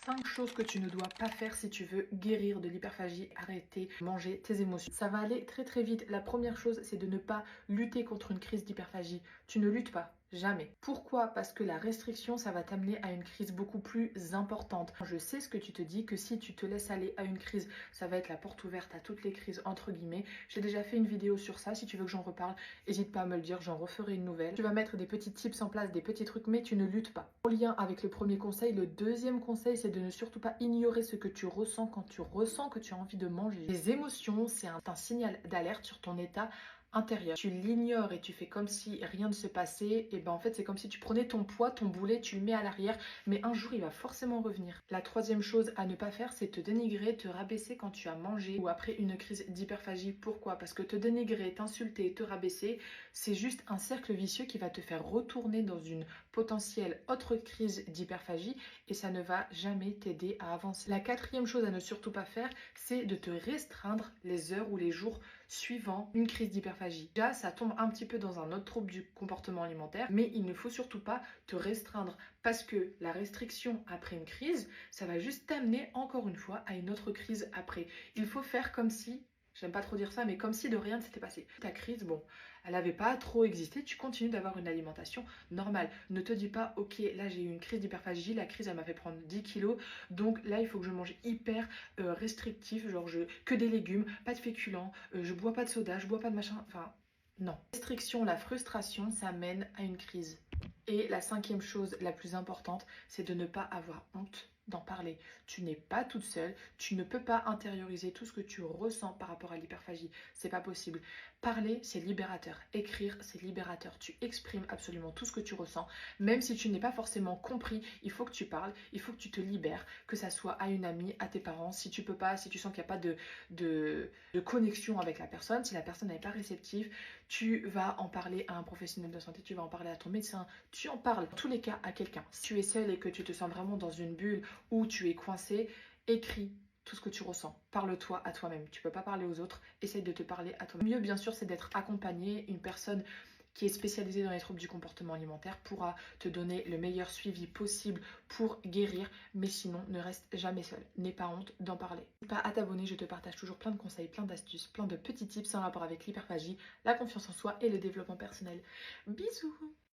5 choses que tu ne dois pas faire si tu veux guérir de l'hyperphagie, arrêter de manger tes émotions. Ça va aller très très vite. La première chose, c'est de ne pas lutter contre une crise d'hyperphagie. Tu ne luttes pas. Jamais. Pourquoi? Parce que la restriction, ça va t'amener à une crise beaucoup plus importante. Je sais ce que tu te dis, que si tu te laisses aller à une crise, ça va être la porte ouverte à toutes les crises, entre guillemets. J'ai déjà fait une vidéo sur ça, si tu veux que j'en reparle, n'hésite pas à me le dire, j'en referai une nouvelle. Tu vas mettre des petits tips en place, des petits trucs, mais tu ne luttes pas. En lien avec le premier conseil, le deuxième conseil, c'est de ne surtout pas ignorer ce que tu ressens quand tu ressens que tu as envie de manger. Les émotions, c'est un signal d'alerte sur ton état intérieur. Tu l'ignores et tu fais comme si rien ne se passait, et ben en fait c'est comme si tu prenais ton poids, ton boulet, tu le mets à l'arrière, mais un jour il va forcément revenir. La troisième chose à ne pas faire, c'est te dénigrer, te rabaisser quand tu as mangé ou après une crise d'hyperphagie. Pourquoi? Parce que te dénigrer, t'insulter, te rabaisser, c'est juste un cercle vicieux qui va te faire retourner dans une potentielle autre crise d'hyperphagie et ça ne va jamais t'aider à avancer. La quatrième chose à ne surtout pas faire, c'est de te restreindre les heures ou les jours suivant une crise d'hyperphagie. Déjà, ça tombe un petit peu dans un autre trouble du comportement alimentaire, mais il ne faut surtout pas te restreindre parce que la restriction après une crise, ça va juste t'amener encore une fois à une autre crise après. Il faut faire comme si, j'aime pas trop dire ça, mais comme si de rien ne s'était passé. Ta crise, bon, elle n'avait pas trop existé, tu continues d'avoir une alimentation normale. Ne te dis pas, ok, là j'ai eu une crise d'hyperphagie, la crise elle m'a fait prendre 10 kilos, donc là il faut que je mange hyper restrictif, genre que des légumes, pas de féculents, je bois pas de soda, je bois pas de machin, enfin non. Restriction, la frustration, ça mène à une crise. Et la cinquième chose la plus importante, c'est de ne pas avoir honte d'en parler. Tu n'es pas toute seule, tu ne peux pas intérioriser tout ce que tu ressens par rapport à l'hyperphagie, c'est pas possible. Parler, c'est libérateur. Écrire, c'est libérateur. Tu exprimes absolument tout ce que tu ressens. Même si tu n'es pas forcément compris, il faut que tu parles, il faut que tu te libères, que ça soit à une amie, à tes parents. Si tu peux pas, si tu sens qu'il n'y a pas de connexion avec la personne, si la personne n'est pas réceptive, tu vas en parler à un professionnel de santé, tu vas en parler à ton médecin, tu en parles en tous les cas à quelqu'un. Si tu es seule et que tu te sens vraiment dans une bulle où tu es coincé, écris tout ce que tu ressens. Parle-toi à toi-même. Tu peux pas parler aux autres. Essaye de te parler à toi-même. Le mieux, bien sûr, c'est d'être accompagné. Une personne qui est spécialisée dans les troubles du comportement alimentaire pourra te donner le meilleur suivi possible pour guérir. Mais sinon, ne reste jamais seul. N'aie pas honte d'en parler. N'hésite pas à t'abonner. Je te partage toujours plein de conseils, plein d'astuces, plein de petits tips en rapport avec l'hyperphagie, la confiance en soi et le développement personnel. Bisous!